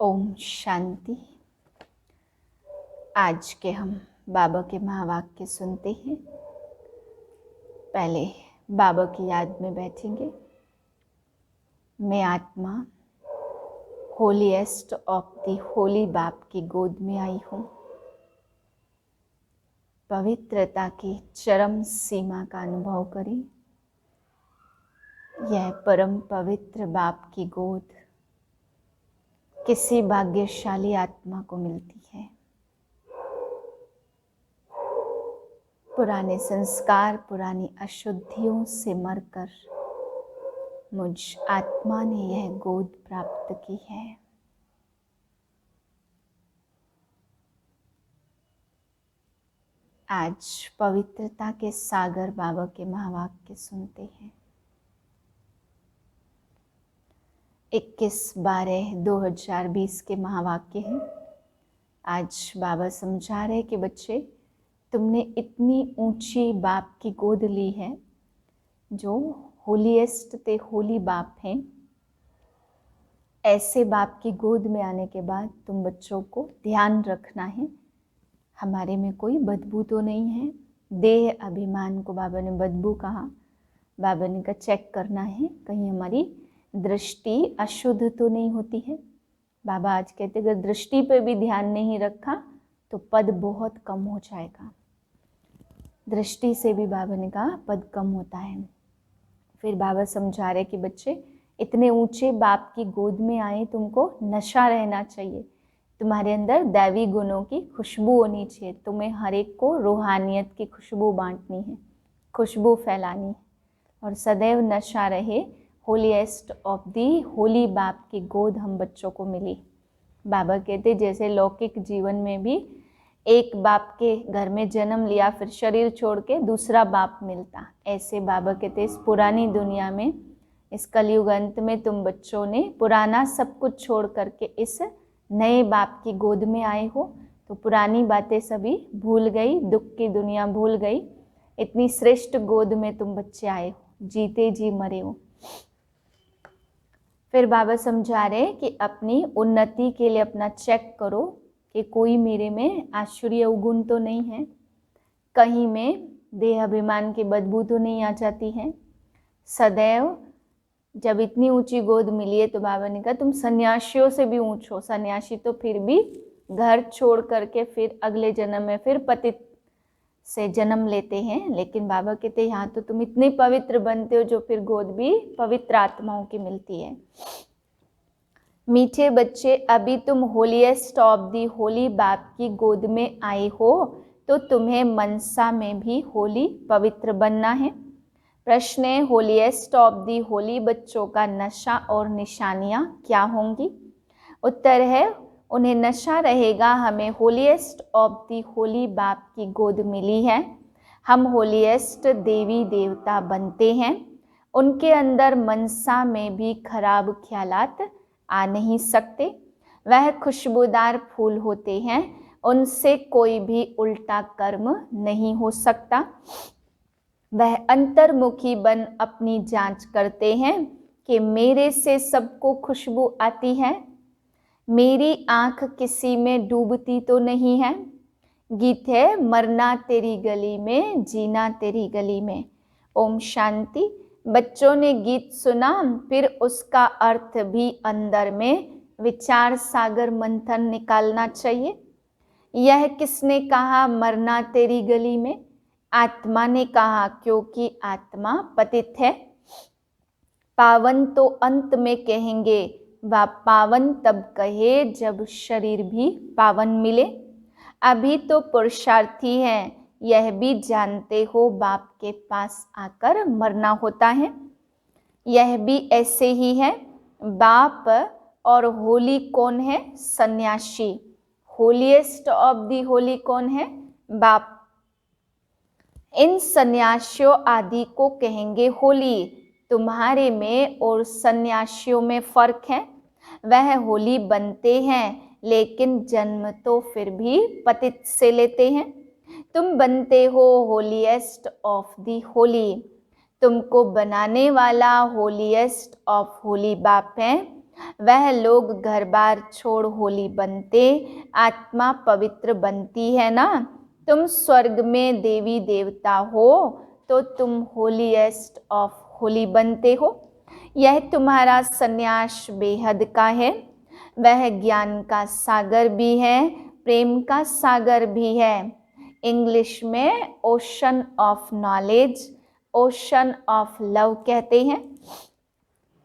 ओम शांति। आज के हम बाबा के महावाक्य सुनते हैं। पहले बाबा की याद में बैठेंगे। मैं आत्मा होलीएस्ट ऑफ दी होली बाप की गोद में आई हूँ। पवित्रता की चरम सीमा का अनुभव करें। यह परम पवित्र बाप की गोद किसी भाग्यशाली आत्मा को मिलती है। पुराने संस्कार, पुरानी अशुद्धियों से मरकर मुझ आत्मा ने यह गोद प्राप्त की है। आज पवित्रता के सागर बाबा के महावाक्य सुनते हैं। 21/12/2020 के महावाक्य हैं। आज बाबा समझा रहे कि बच्चे, तुमने इतनी ऊंची बाप की गोद ली है जो होलीएस्ट ते होली बाप हैं। ऐसे बाप की गोद में आने के बाद तुम बच्चों को ध्यान रखना है, हमारे में कोई बदबू तो नहीं है। देह अभिमान को बाबा ने बदबू कहा। बाबा ने कहा चेक करना है कहीं हमारी दृष्टि अशुद्ध तो नहीं होती है। बाबा आज कहते अगर दृष्टि पे भी ध्यान नहीं रखा तो पद बहुत कम हो जाएगा। दृष्टि से भी बाबा ने कहा पद कम होता है। फिर बाबा समझा रहे कि बच्चे, इतने ऊंचे बाप की गोद में आए, तुमको नशा रहना चाहिए। तुम्हारे अंदर दैवी गुणों की खुशबू होनी चाहिए। तुम्हें हर एक को रूहानियत की खुशबू बांटनी है, खुशबू फैलानी है और सदैव नशा रहे। होलीएस्ट ऑफ दी होली बाप की गोद हम बच्चों को मिली। बाबा कहते जैसे लौकिक जीवन में भी एक बाप के घर में जन्म लिया, फिर शरीर छोड़ के दूसरा बाप मिलता, ऐसे बाबा कहते इस पुरानी दुनिया में, इस कलयुग अंत में तुम बच्चों ने पुराना सब कुछ छोड़ करके इस नए बाप की गोद में आए हो। तो पुरानी बातें सभी भूल गई, दुख की दुनिया भूल गई। इतनी श्रेष्ठ गोद में तुम बच्चे आए हो, जीते जी मरे हो। फिर बाबा समझा रहे कि अपनी उन्नति के लिए अपना चेक करो कि कोई मेरे में आश्चर्य अवगुण तो नहीं है, कहीं में देह अभिमान की बदबू तो नहीं आ जाती है। सदैव जब इतनी ऊंची गोद मिली है तो बाबा ने कहा तुम सन्यासियों से भी ऊंच हो। सन्यासी तो फिर भी घर छोड़ करके फिर अगले जन्म में फिर पतित से जन्म लेते हैं, लेकिन बाबा कहते हैं यहाँ तो तुम इतने पवित्र बनते हो जो फिर गोद भी पवित्र आत्माओं की मिलती है। मीठे बच्चे, अभी तुम होलीएस्ट ऑफ दी होली बाप की गोद में आए हो तो तुम्हें मनसा में भी होली पवित्र बनना है। प्रश्न है, होलीएस्ट ऑफ दी होली बच्चों का नशा और निशानियां क्या होंगी? उत्तर है, उन्हें नशा रहेगा हमें होलीएस्ट ऑफ दी होली बाप की गोद मिली है। हम होलीएस्ट देवी देवता बनते हैं। उनके अंदर मनसा में भी खराब ख्यालात आ नहीं सकते। वह खुशबूदार फूल होते हैं, उनसे कोई भी उल्टा कर्म नहीं हो सकता। वह अंतर्मुखी बन अपनी जांच करते हैं कि मेरे से सबको खुशबू आती है, मेरी आंख किसी में डूबती तो नहीं है। गीत है, मरना तेरी गली में, जीना तेरी गली में। ओम शांति। बच्चों ने गीत सुना, फिर उसका अर्थ भी अंदर में विचार सागर मंथन निकालना चाहिए। यह किसने कहा मरना तेरी गली में? आत्मा ने कहा, क्योंकि आत्मा पतित है। पावन तो अंत में कहेंगे, वह पावन तब कहे जब शरीर भी पावन मिले। अभी तो पुरुषार्थी हैं, यह भी जानते हो बाप के पास आकर मरना होता है। यह भी ऐसे ही है। बाप और होली कौन है? सन्यासी। होलीएस्ट ऑफ दी होली कौन है? बाप। इन सन्यासियों आदि को कहेंगे होली। तुम्हारे में और सन्यासियों में फर्क है। वह होली बनते हैं लेकिन जन्म तो फिर भी पतित से लेते हैं। तुम बनते हो होलीएस्ट ऑफ दी होली। तुमको बनाने वाला होलीएस्ट ऑफ होली बाप है। वह लोग घर बार छोड़ होली बनते, आत्मा पवित्र बनती है ना। तुम स्वर्ग में देवी देवता हो तो तुम होलीएस्ट ऑफ होली बनते हो। यह तुम्हारा संन्यास बेहद का है। वह ज्ञान का सागर भी है, प्रेम का सागर भी है। इंग्लिश में ocean of knowledge, ocean of love कहते हैं।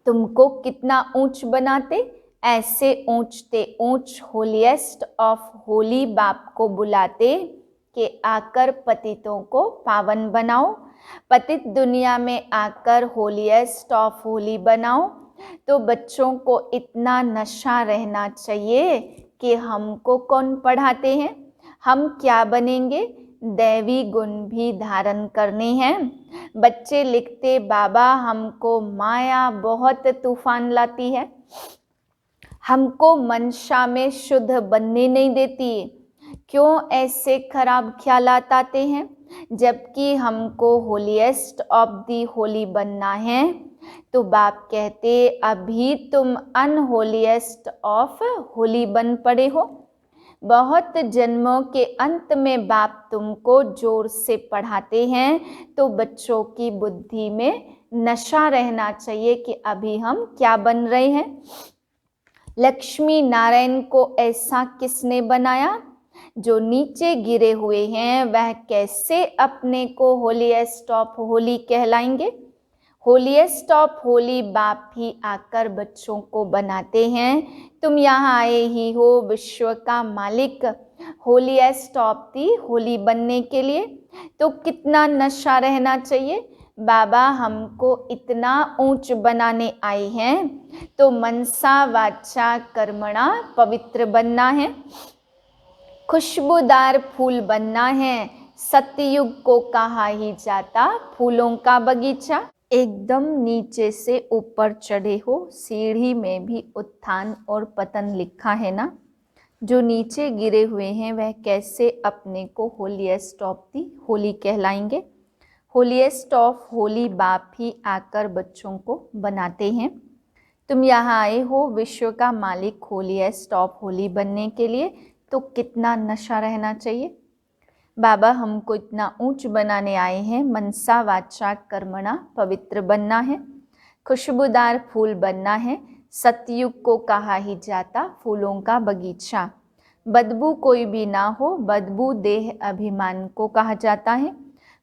तुमको कितना ऊंच बनाते, ऐसे ऊंचते ऊंच होलीएस्ट ऑफ होली बाप को बुलाते कि आकर पतितों को पावन बनाओ। पतित दुनिया में आकर होलीएस्ट ऑफ होली बनाओ। तो बच्चों को इतना नशा रहना चाहिए कि हमको कौन पढ़ाते हैं, हम क्या बनेंगे, दैवी गुण भी धारण करने हैं। बच्चे लिखते, बाबा हमको माया बहुत तूफान लाती है, हमको मनसा में शुद्ध बनने नहीं देती, क्यों ऐसे खराब ख्यालात आते हैं, जबकि हमको होलीएस्ट ऑफ दी होली बनना है। तो बाप कहते अभी तुम अनहोलीएस्ट ऑफ होली बन पड़े हो। बहुत जन्मों के अंत में बाप तुमको जोर से पढ़ाते हैं, तो बच्चों की बुद्धि में नशा रहना चाहिए कि अभी हम क्या बन रहे हैं। लक्ष्मी नारायण को ऐसा किसने बनाया, जो नीचे गिरे हुए हैं वह कैसे अपने को होलीएस्ट ऑफ होली कहलाएंगे। होलीएस्ट ऑफ होली बाप ही आकर बच्चों को बनाते हैं। तुम यहाँ आए ही हो विश्व का मालिक होलीएस्ट ऑफ दी होली बनने के लिए। तो कितना नशा रहना चाहिए, बाबा हमको इतना ऊंच बनाने आए हैं, तो मनसा वाचा कर्मणा पवित्र बनना है, खुशबूदार फूल बनना है। सतयुग को कहा ही जाता फूलों का बगीचा। एकदम नीचे से ऊपर चढ़े हो, सीढ़ी में भी उत्थान और पतन लिखा है ना। जो नीचे गिरे हुए हैं वह कैसे अपने को होलीएस्ट ऑफ दी होली कहलाएंगे। होलीएस्ट ऑफ होली बाप ही आकर बच्चों को बनाते हैं। तुम यहाँ आए हो विश्व का मालिक होलीएस्ट ऑफ होली बनने के लिए, तो कितना नशा रहना चाहिए। बाबा हमको इतना ऊंच बनाने आए हैं, मनसा वाचा कर्मणा पवित्र बनना है, खुशबूदार फूल बनना है। सतयुग को कहा ही जाता फूलों का बगीचा। बदबू कोई भी ना हो, बदबू देह अभिमान को कहा जाता है।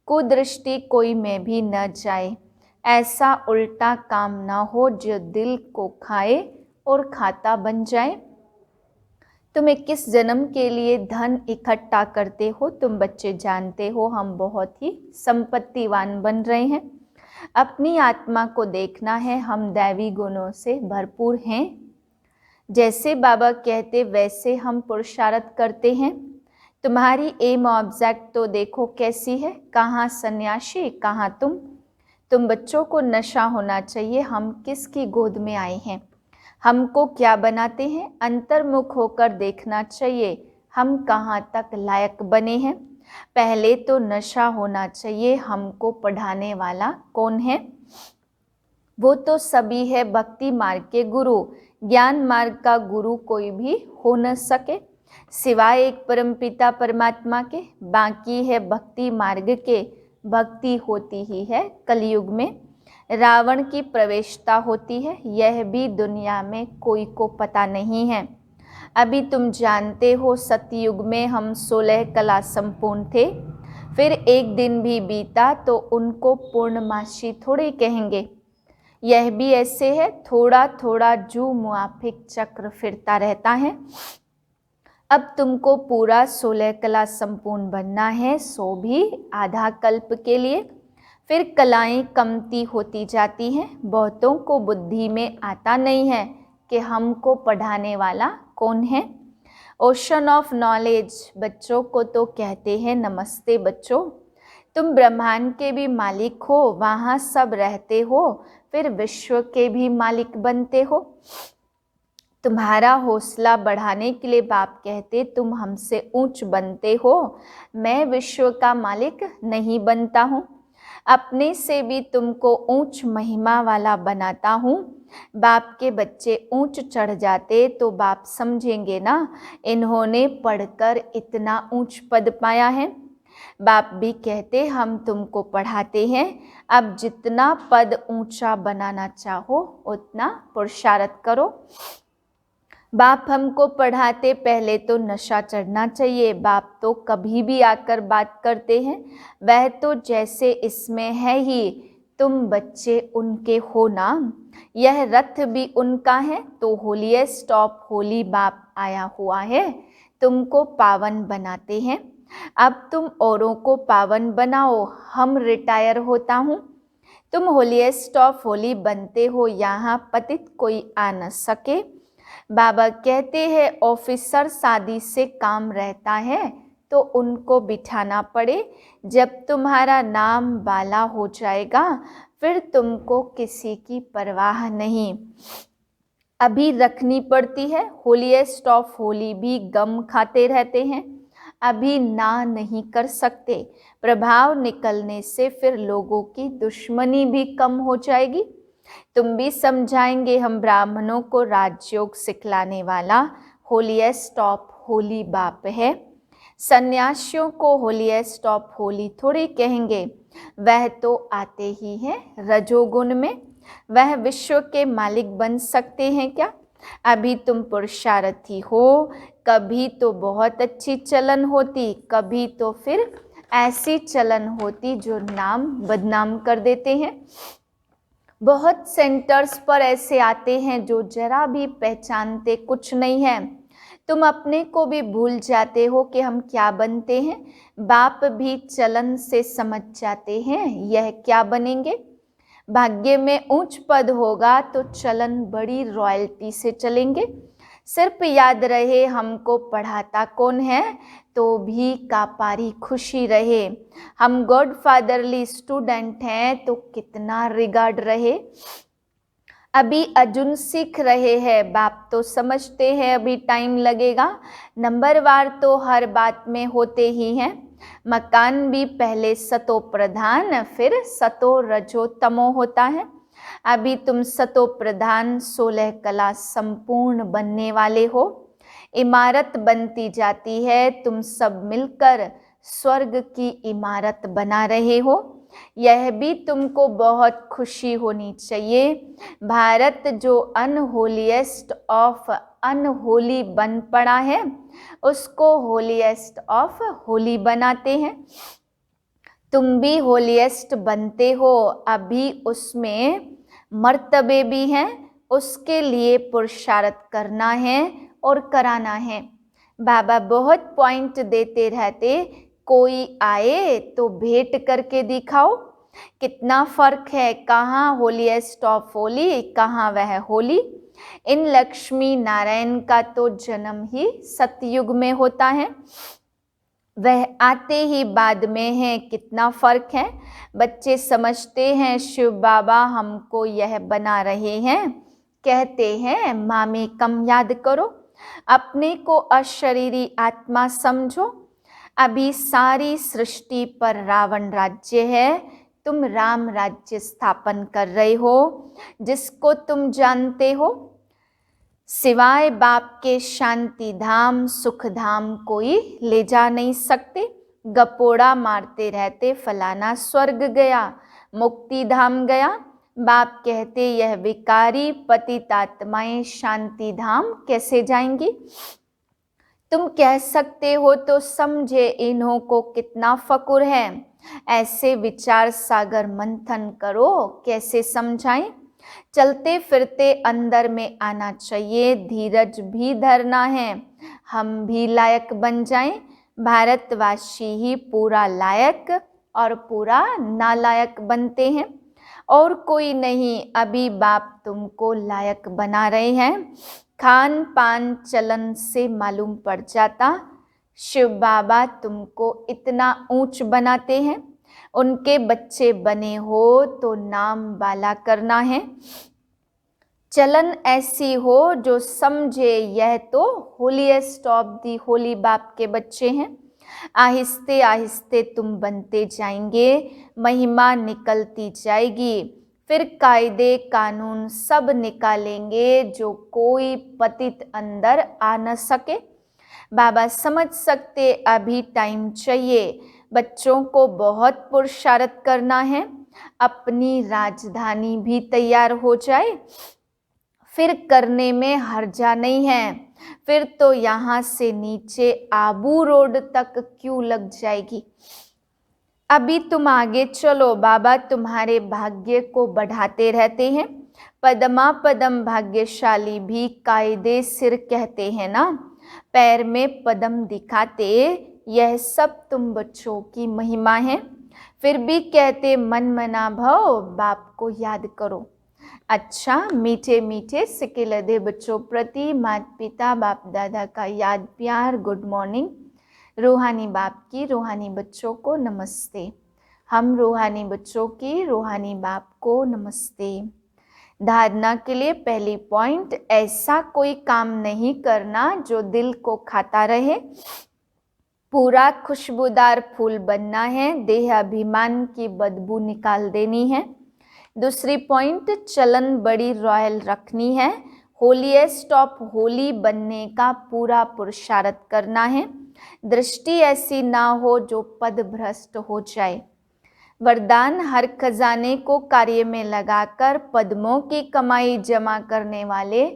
कुदृष्टि कोई में भी न जाए, ऐसा उल्टा काम ना हो जो दिल को खाए और खाता बन जाए। तुम 21 जन्म के लिए धन इकट्ठा करते हो, तुम बच्चे जानते हो हम बहुत ही संपत्तिवान बन रहे हैं। अपनी आत्मा को देखना है, हम दैवी गुणों से भरपूर हैं। जैसे बाबा कहते वैसे हम पुरुषार्थ करते हैं। तुम्हारी एम ऑब्जेक्ट तो देखो कैसी है, कहाँ सन्यासी कहाँ तुम बच्चों को नशा होना चाहिए हम किसकी गोद में आए हैं, हमको क्या बनाते हैं। अंतर्मुख होकर देखना चाहिए हम कहाँ तक लायक बने हैं। पहले तो नशा होना चाहिए हमको पढ़ाने वाला कौन है। वो तो सभी है भक्ति मार्ग के गुरु। ज्ञान मार्ग का गुरु कोई भी हो न सके सिवाय एक परमपिता परमात्मा के। बाकी है भक्ति मार्ग के, भक्ति होती ही है कलयुग में। रावण की प्रवेशता होती है, यह भी दुनिया में कोई को पता नहीं है। अभी तुम जानते हो सतयुग में हम 16 कला संपूर्ण थे, फिर एक दिन भी बीता तो उनको पूर्णमासी थोड़े कहेंगे। यह भी ऐसे है, थोड़ा थोड़ा जू मुआफिक चक्र फिरता रहता है। अब तुमको पूरा 16 कला संपूर्ण बनना है, सो भी आधा कल्प के लिए। फिर कलाएं कमती होती जाती हैं। बहुतों को बुद्धि में आता नहीं है कि हमको पढ़ाने वाला कौन है। ओशन ऑफ नॉलेज बच्चों को तो कहते हैं नमस्ते बच्चों, तुम ब्रह्मांड के भी मालिक हो, वहाँ सब रहते हो, फिर विश्व के भी मालिक बनते हो। तुम्हारा हौसला बढ़ाने के लिए बाप कहते तुम हमसे ऊंच बनते हो, मैं विश्व का मालिक नहीं बनता हूँ। अपने से भी तुमको ऊंच महिमा वाला बनाता हूँ। बाप के बच्चे ऊंच चढ़ जाते तो बाप समझेंगे ना, इन्होंने पढ़कर इतना ऊंच पद पाया है। बाप भी कहते हम तुमको पढ़ाते हैं, अब जितना पद ऊंचा बनाना चाहो उतना पुरुषार्थ करो। बाप हमको पढ़ाते पहले तो नशा चढ़ना चाहिए। बाप तो कभी भी आकर बात करते हैं, वह तो जैसे इसमें है ही, तुम बच्चे उनके हो ना, यह रथ भी उनका है। तो होलीएस्ट ऑफ होली बाप आया हुआ है, तुमको पावन बनाते हैं। अब तुम औरों को पावन बनाओ, हम रिटायर होता हूँ। तुम होलीएस्ट ऑफ होली बनते हो, यहाँ पतित कोई आ न सके। बाबा कहते हैं ऑफिसर शादी से काम रहता है तो उनको बिठाना पड़े, जब तुम्हारा नाम बाला हो जाएगा फिर तुमको किसी की परवाह नहीं। अभी रखनी पड़ती है। होलीएस्ट ऑफ होली भी गम खाते रहते हैं, अभी ना नहीं कर सकते। प्रभाव निकलने से फिर लोगों की दुश्मनी भी कम हो जाएगी। तुम भी समझाएंगे, हम ब्राह्मणों को राजयोग सिखलाने वाला होलीएस्ट ऑफ होली बाप है। सन्यासियों को होलीएस्ट ऑफ होली थोड़ी कहेंगे, वह तो आते ही हैं रजोगुण में। वह विश्व के मालिक बन सकते हैं क्या? अभी तुम पुरुषार्थी हो, कभी तो बहुत अच्छी चलन होती, कभी तो फिर ऐसी चलन होती जो नाम बदनाम कर देते हैं। बहुत सेंटर्स पर ऐसे आते हैं जो जरा भी पहचानते कुछ नहीं है। तुम अपने को भी भूल जाते हो कि हम क्या बनते हैं। बाप भी चलन से समझ जाते हैं यह क्या बनेंगे। भाग्य में ऊंच पद होगा तो चलन बड़ी रॉयल्टी से चलेंगे। सिर्फ याद रहे हमको पढ़ाता कौन है, तो भी कापारी खुशी रहे। हम गॉड फादरली स्टूडेंट हैं तो कितना रिगार्ड रहे। अभी अर्जुन सीख रहे हैं, बाप तो समझते हैं अभी टाइम लगेगा। नंबरवार तो हर बात में होते ही हैं। मकान भी पहले सतो प्रधान फिर सतो रजो तमो होता है। अभी तुम सतो प्रधान 16 कला संपूर्ण बनने वाले हो। इमारत बनती जाती है, तुम सब मिलकर स्वर्ग की इमारत बना रहे हो। यह भी तुमको बहुत खुशी होनी चाहिए। भारत जो अनहोलीएस्ट ऑफ अनहोली बन पड़ा है, उसको होलीएस्ट ऑफ होली बनाते हैं। तुम भी होलीएस्ट बनते हो, अभी उसमें मर्तबे भी हैं, उसके लिए पुरुषार्थ करना है और कराना है। बाबा बहुत पॉइंट देते रहते, कोई आए तो भेंट करके दिखाओ। कितना फर्क है, कहाँ होलीएस्ट ऑफ होली, कहाँ वह होली। इन लक्ष्मी नारायण का तो जन्म ही सतयुग में होता है, वह आते ही बाद में है। कितना फर्क है। बच्चे समझते हैं शिव बाबा हमको यह बना रहे हैं, कहते हैं मामी कम याद करो, अपने को अशरीरी आत्मा समझो। अभी सारी सृष्टि पर रावण राज्य है, तुम राम राज्य स्थापन कर रहे हो, जिसको तुम जानते हो। सिवाय बाप के शांति धाम सुख धाम कोई ले जा नहीं सकते। गपोड़ा मारते रहते फलाना स्वर्ग गया, मुक्ति धाम गया। बाप कहते यह विकारी पतित आत्माएं शांति धाम कैसे जाएंगी। तुम कह सकते हो तो समझे इन्हों को कितना फकुर है। ऐसे विचार सागर मंथन करो, कैसे समझाएं। चलते फिरते अंदर में आना चाहिए, धीरज भी धरना है, हम भी लायक बन जाएं। भारतवासी ही पूरा लायक और पूरा नालायक बनते हैं, और कोई नहीं। अभी बाप तुमको लायक बना रहे हैं। खान पान चलन से मालूम पड़ जाता, शिव बाबा तुमको इतना ऊंच बनाते हैं। उनके बच्चे बने हो तो नाम वाला करना है। चलन ऐसी हो जो समझे यह तो होलीएस्ट ऑफ दी होली बाप के बच्चे हैं। आहिस्ते आहिस्ते तुम बनते जाएंगे, महिमा निकलती जाएगी। फिर कायदे कानून सब निकालेंगे, जो कोई पतित अंदर आ न सके। बाबा समझ सकते अभी टाइम चाहिए, बच्चों को बहुत पुरुषार्थ करना है। अपनी राजधानी भी तैयार हो जाए, फिर करने में हर्जा नहीं है। फिर तो यहाँ से नीचे आबू रोड तक क्यों लग जाएगी। अभी तुम आगे चलो, बाबा तुम्हारे भाग्य को बढ़ाते रहते हैं। पदमा पदम भाग्यशाली भी कायदे सिर कहते हैं ना, पैर में पदम दिखाते। यह सब तुम बच्चों की महिमा है। फिर भी कहते मन मना भव, बाप को याद करो। अच्छा, मीठे मीठे सिके लदे बच्चों प्रति माता पिता बाप दादा का याद प्यार गुड मॉर्निंग। रूहानी बाप की रूहानी बच्चों को नमस्ते। हम रूहानी बच्चों की रूहानी बाप को नमस्ते। धारणा के लिए पहली पॉइंट, ऐसा कोई काम नहीं करना जो दिल को खाता रहे। पूरा खुशबूदार फूल बनना है, देह अभिमान की बदबू निकाल देनी है। दूसरी पॉइंट, चलन बड़ी रॉयल रखनी है। होलीएस्ट ऑफ होली बनने का पूरा पुरुषार्थ करना है। दृष्टि ऐसी ना हो जो पद भ्रष्ट हो जाए। वरदान, हर खजाने को कार्य में लगाकर पद्मों की कमाई जमा करने वाले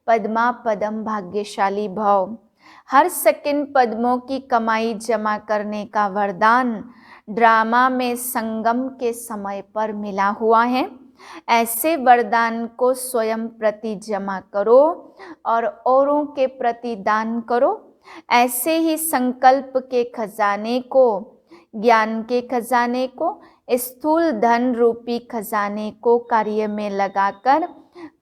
पद्मा पदम भाग्यशाली भव। हर सेकंड पद्मों की कमाई जमा करने का वरदान ड्रामा में संगम के समय पर मिला हुआ है। ऐसे वरदान को स्वयं प्रति जमा करो और औरों के प्रति दान करो। ऐसे ही संकल्प के खजाने को, ज्ञान के खजाने को, स्थूल धन रूपी खजाने को कार्य में लगाकर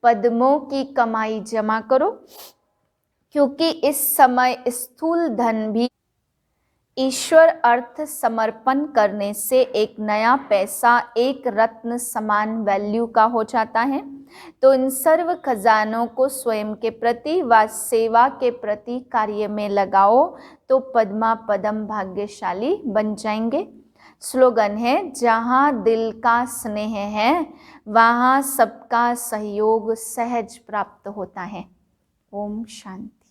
पद्मों की कमाई जमा करो, क्योंकि इस समय स्थूल धन भी ईश्वर अर्थ समर्पण करने से एक नया पैसा एक रत्न समान वैल्यू का हो जाता है। तो इन सर्व खजानों को स्वयं के प्रति व सेवा के प्रति कार्य में लगाओ, तो पद्मा पदम भाग्यशाली बन जाएंगे। स्लोगन है, जहाँ दिल का स्नेह है वहाँ सबका सहयोग सहज प्राप्त होता है। ओम शांति।